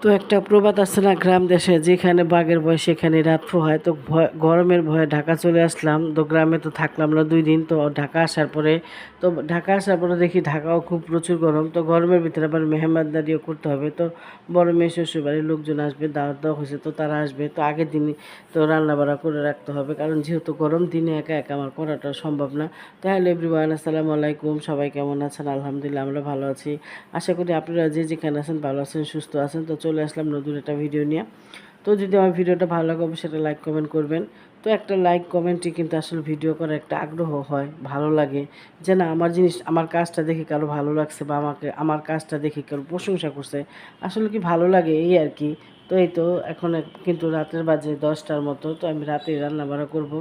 তো একটা প্রবাদ আছে না গ্রাম দেশে, যেখানে বাঘের ভয় সেখানে রাত পোহায়। তো গরমের ভয়ে ঢাকা চলে আসলাম। তো গ্রামে তো থাকলাম না 2 দিন। তো ঢাকা আসার পরে দেখি ঢাকাও খুব প্রচুর গরম। তো গরমের ভিতরে আবার মেহমানদারিও করতে হবে। তো বড় মেয়ে শ্বশুর বাড়ির লোকজন আসবে, দাওয়াত দেওয়া হয়েছে, তো তারা আসবে। তো আগের দিনই তো রান্না বাড়া করে রাখতে হবে, কারণ যেহেতু গরম দিনে একা একা আমার করাটা সম্ভব না। তো হ্যালো এভরিওয়ান, আসসালামু আলাইকুম। সবাই কেমন আছেন? আলহামদুলিল্লাহ আমরা ভালো আছি। আশা করি আপনারা যে যেখানে আছেন ভালো আছেন, সুস্থ আছেন। তো চলে আসলাম নতুন একটা ভিডিও নিয়ে। তো যদি আমার ভিডিওটা ভালো লাগে অবশ্যই সেটা লাইক কমেন্ট করবেন। তো একটা লাইক কমেন্টই কিন্তু আসলে ভিডিও করার একটা আগ্রহ হয়, ভালো লাগে যে না আমার কাজটা দেখে কারো ভালো লাগছে, বা আমার কাজটা দেখে কারো প্রশংসা করছে, আসলে কি ভালো লাগে এই আর কি। তো এই তো এখন কিন্তু রাতের বাজে 10টার মতো। তো আমি রাতে রান্না বান্না করবো।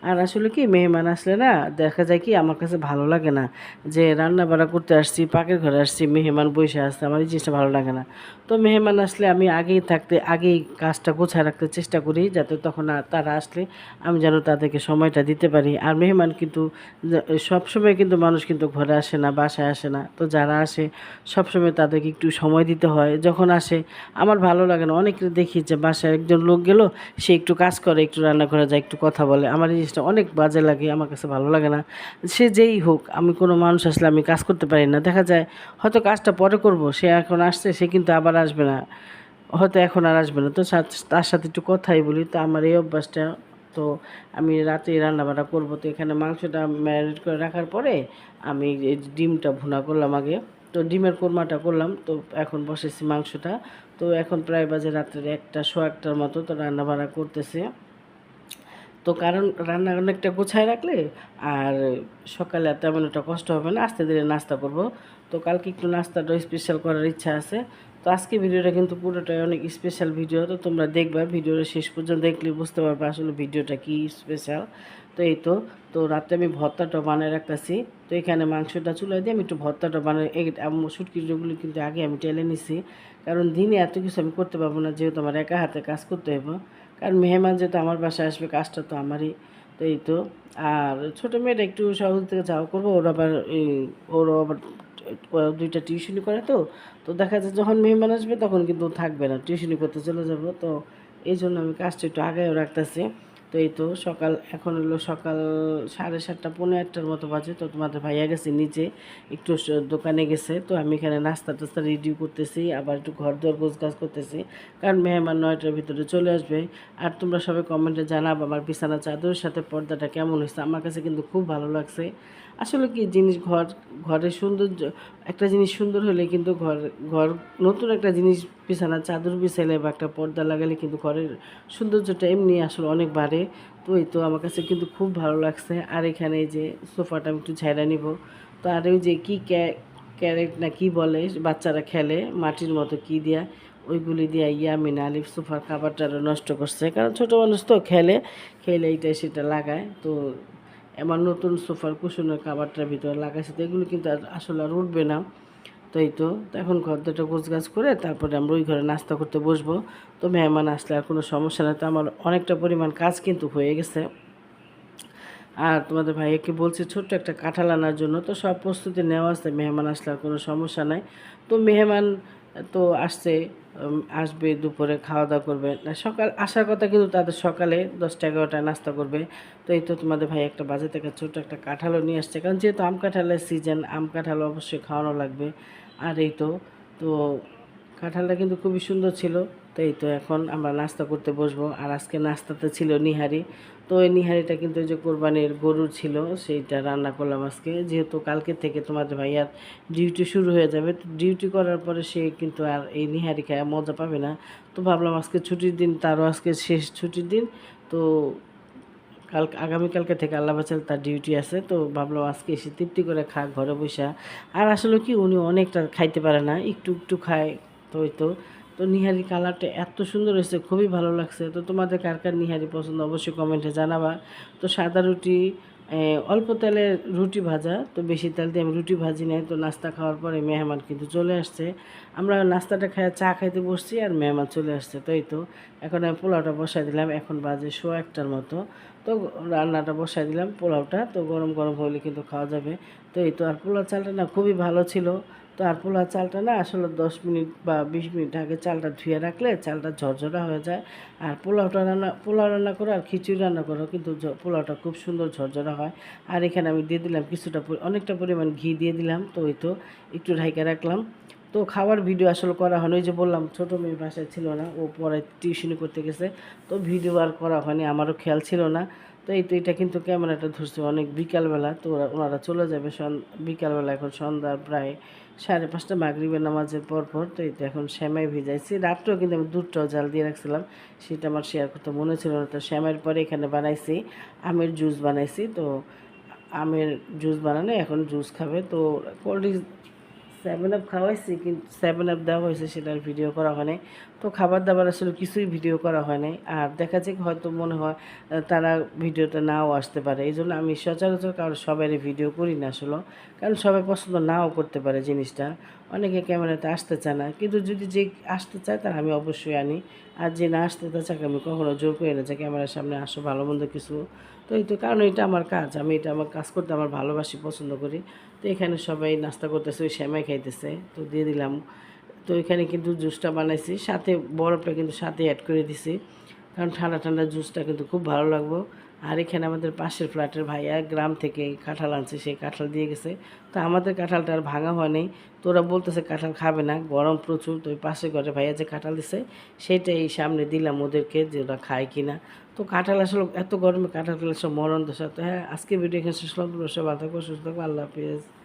আর আসলে কি মেহমান আসলে না, দেখা যায় কি আমার কাছে ভালো লাগে না যে রান্না বান্না করতে আসছি, পাকের ঘরে আসছি, মেহমান বসে আসছে, আমার এই জিনিসটা ভালো লাগে না। তো মেহমান আসলে আমি আগেই কাজটা গোছায় রাখতে চেষ্টা করি, যাতে তখন তারা আসলে আমি যেন তাদেরকে সময়টা দিতে পারি। আর মেহমান কিন্তু সবসময় কিন্তু মানুষ কিন্তু ঘরে আসে না, বাসায় আসে না। তো যারা আসে সবসময় তাদেরকে একটু সময় দিতে হয়। যখন আসে আমার ভালো লাগে না। অনেকে দেখি যে বাসায় একজন লোক গেল, সে একটু কাজ করে, একটু রান্না করে যায়, একটু কথা বলে। আমার এই জিনিসটা অনেক বাজে লাগে, আমার কাছে ভালো লাগে না। সে যেই হোক, আমি কোনো মানুষ আসলে আমি কাজ করতে পারি না। দেখা যায় হয়তো কাজটা পরে করব, সে এখন আসছে, সে কিন্তু আবার আসবে না, হয়তো এখন আর আসবে না। তো তার সাথে একটু কথাই বলি। তো আমার এই অভ্যাসটা। তো আমি রাতেই রান্নাবান্না করবো। তো এখানে মাংসটা ম্যারিনেট করে রাখার পরে আমি এই ডিমটা ভুনা করলাম আগে। তো ডিমের কোরমাটা করলাম। তো এখন বসেছি মাংসটা। তো এখন প্রায় বাজে রাত্রের 1টা সোয়া 1টার মতো। তো রান্নাবান্না করতেছে। তো কারণ রান্না অনেকটা গোছায় রাখলে আর সকালে আর তেমন একটা কষ্ট হবে না, আস্তে ধীরে নাস্তা করব। তো কালকে একটু নাস্তাটা স্পেশাল করার ইচ্ছা আছে। তো আজকে ভিডিওটা কিন্তু পুরোটাই অনেক স্পেশাল ভিডিও। তো তোমরা দেখবা, ভিডিওটা শেষ পর্যন্ত দেখলে বুঝতে পারবে আসলে ভিডিওটা কি স্পেশাল। তো এই তো। তো রাতে আমি ভর্তাটা বানিয়ে রাখতেছি। তো এখানে মাংসটা চুলায় দিয়ে আমি একটু ভর্তাটা বানিয়ে শুটকিগুলো কিন্তু আগে আমি টেলে নিছি, কারণ দিনে এত কিছু আমি করতে পারবো না, যেহেতু আমার একা হাতে কাজ করতে হবে। কারণ মেহমান যেহেতু আমার বাসায় আসবে, কাজটা তো আমারই। তো এই তো। আর ছোটো মেয়েটা একটু সহজ থেকে যাওয়া করবো, ওরও আবার 2টা টিউশনি করে। তো তো দেখা যায় যখন মেহমান আসবে তখন কিন্তু থাকবে না, টিউশনি করতে চলে যাব। তো এই জন্য আমি কাজটা একটু আগেও রাখতেছি। তো এই তো এখন হলো সকাল 7:30 পৌনে 8টার মতো বাজে। তো তোমাদের ভাইয়া গেছে নিচে, একটু দোকানে গেছে। তো আমি এখানে নাস্তা টাস্তা রেডি করতেছি, আবার একটু ঘর দুয়ার গোছগাছ করতেছি, কারণ মেহমান 9টার ভিতরে চলে আসবে। আর তোমরা সবাই কমেন্টে জানাবো আমার বিছানা চাদরের সাথে পর্দাটা কেমন হয়েছে। আমার কাছে কিন্তু খুব ভালো লাগছে। আসলে কি ঘরের সৌন্দর্য, একটা জিনিস সুন্দর হলে কিন্তু ঘর নতুন একটা জিনিস বিছানার চাদর বিছাইলে বা একটা পর্দা লাগালে কিন্তু ঘরের সৌন্দর্যটা এমনি আসলে অনেক বাড়ে। তো এই তো আমার কাছে কিন্তু খুব ভালো লাগছে। আর এখানে এই যে সোফাটা আমি একটু ঝাড়া নিব। তো আর ওই যে ক্যারেট না কি বলে বাচ্চারা খেলে মাটির মতো কি দিয়া, ওইগুলি দিয়ে ইয়ামিন আলিফ সোফার খাবারটা নষ্ট করছে, কারণ ছোটো মানুষ তো খেলে এইটা সেটা লাগায়। তো আমার নতুন সোফার কুশনের খাবারটার ভিতরে লাগাইছে। তো এগুলো কিন্তু আসলে আর উঠবে না। তো এই তো। তো এখন ঘরটা গোছগাছ করে তারপরে আমরা ওই ঘরে নাস্তা করতে বসবো। তো মেহমান আসলে আর কোনো সমস্যা নেই। তো আমার অনেকটা পরিমাণ কাজ কিন্তু হয়ে গেছে। আর তোমাদের ভাইয়াকে বলছি ছোট্ট একটা কাঁঠাল আনার জন্য। তো সব প্রস্তুতি নেওয়া আছে, মেহমান আসলে আর কোনো সমস্যা নাই। তো মেহমান তো আসছে, আসবে দুপুরে খাওয়া দাওয়া করবে না, সকাল আসার কথা কিন্তু তাদের সকালে 10টা 11টায় নাস্তা করবে। তো এই তো তোমাদের ভাই একটা বাজার থেকে ছোট্ট একটা কাঁঠালও নিয়ে আসছে, কারণ যেহেতু আম কাঁঠালের সিজন, আম কাঁঠাল অবশ্যই খাওয়ানো লাগবে। আর এই তো। তো কাঁঠালটা কিন্তু খুবই সুন্দর ছিল। তো এই তো এখন আমরা নাস্তা করতে বসবো। আর আজকে নাস্তাতে ছিল নিহারি। তো ওই নিহারিটা কিন্তু ওই যে কোরবানির গরুর ছিল, সেইটা রান্না করলাম আজকে। যেহেতু কালকে থেকে তোমাদের ভাইয়ার ডিউটি শুরু হয়ে যাবে, তো ডিউটি করার পরে সে কিন্তু আর এই নিহারি খায় মজা পাবে না। তো ভাবলাম আজকে ছুটির দিন, তারও আজকে শেষ ছুটির দিন। তো আগামীকালকে থেকে আল্লাহ বাঁচাল তার ডিউটি আছে। তো ভাবলাম আজকে এসে তৃপ্তি করে খা ঘরে বসা। আর আসলে কি উনি অনেকটা খাইতে পারে না, একটু একটু খায়। তো ওই তো। তো নিহারি কালারটা এত সুন্দর হয়েছে, খুবই ভালো লাগছে। তো তোমাদের কার কার নিহারি পছন্দ অবশ্যই কমেন্টে জানাবা। তো সাদা রুটি, অল্প তেলে রুটি ভাজা, তো বেশি তেল দিয়ে আমি রুটি ভাজি নাই। তো নাস্তা খাওয়ার পরে মেহমান কিন্তু চলে আসছে। আমরা নাস্তাটা খাইয়ে চা খাইতে বসছি, আর মেহমান চলে আসছে। তো এই তো। এখন আমি পোলাওটা বসাই দিলাম, এখন বাজে সোয়া 1টার মতো। তো রান্নাটা বসাই দিলাম পোলাওটা, তো গরম গরম হলে কিন্তু খাওয়া যাবে। তো এই তো। আর পোলাও চালটা না খুবই ভালো ছিল। তো আর পোলাও চালটা না আসলে 10 মিনিট বা 20 মিনিট আগে চালটা ধুয়ে রাখলে চালটা ঝরঝরা হয়ে যায়। আর পোলাও রান্না করো আর খিচুড়ি রান্না করো কিন্তু পোলাওটা খুব সুন্দর ঝরঝরা হয়। আর এখানে আমি দিয়ে দিলাম কিছুটা অনেকটা পরিমাণ ঘি দিয়ে দিলাম, তো ওই তো একটু ঢাইকা রাখলাম। তো খাওয়ার ভিডিও আসলে করা হয়নি, ওই যে বললাম ছোটো মেয়ে বাসায় ছিল না, ও পরে টিউশনি করতে গেছে, তো ভিডিও আর করা হয়নি, আমারও খেয়াল ছিল না। তো এই তো এটা কিন্তু ক্যামেরাটা ধরছে অনেক বিকালবেলা, তো ওনারা চলে যাবে বিকালবেলা, এখন সন্ধ্যা প্রায় 5:30 মাগরিবের নামাজের পর। তো এই তো এখন সেমাই ভিজাইছি, রাত্রেও কিন্তু আমি দুধটাও জাল দিয়ে রাখছিলাম, সেটা আমার শেয়ার করতে মনে ছিল না। তো সেমাইয়ের পরে এখানে বানাইছি আমের জুস বানাইছি, তো আমের জুস বানানো, এখন জুস খাবে। তো কোল্ড ড্রিঙ্কস 7 আপ খাওয়াইছি, কিন্তু 7 আপ দেওয়া হয়েছে সেটার ভিডিও করা হয় নাই। তো খাবার দাবার আসলে কিছুই ভিডিও করা হয় নাই। আর দেখা যাক হয়তো মনে হয় তারা ভিডিওটা নাও আসতে পারে, এই জন্য আমি সচরাচর কারো সবারই ভিডিও করি না আসলে, কারণ সবাই পছন্দ নাও করতে পারে জিনিসটা, অনেকে ক্যামেরাতে আসতে চায় না, কিন্তু যদি যে আসতে চায় তার আমি অবশ্যই আনি। আর যে না আসতে চায় আমি কখনো জোর করি না যে ক্যামেরার সামনে আসো, ভালো মন্দ কিছু। তো এই তো কারণ এটা আমার কাজ, আমি এটা আমার কাজ করতে আমার ভালোবাসি, পছন্দ করি। তো এখানে সবাই নাস্তা করতেছে, ওই সেমাই খাইতেছে, তো দিয়ে দিলাম। তো এখানে কিন্তু জুসটা বানাইছি, সাথে বরফটা কিন্তু সাথে অ্যাড করে দিছি, কারণ ঠান্ডা ঠান্ডা জুসটা কিন্তু খুব ভালো লাগবো। আর এখানে আমাদের পাশের ফ্ল্যাটের ভাইয়া গ্রাম থেকে কাঁঠাল আনছে, সেই কাঁঠাল দিয়ে গেছে। তো আমাদের কাঁঠালটা আর ভাঙা হয় নাই, তো ওরা বলতেছে কাঁঠাল খাবে না, গরম প্রচুর। তো ওই পাশের ঘরে ভাইয়া যে কাঁঠাল দিছে সেইটাই সামনে দিলাম ওদেরকে, যে ওরা খায় কিনা। তো কাঁঠাল আসলে এত গরমে কাঁঠাল খেলে সব মরণ দশা। তো হ্যাঁ, আজকে ভিডিও এখানে শেষ করলাম, সব ভালো থাকবো, সুস্থ থাকবো, আল্লাহ হাফিজ।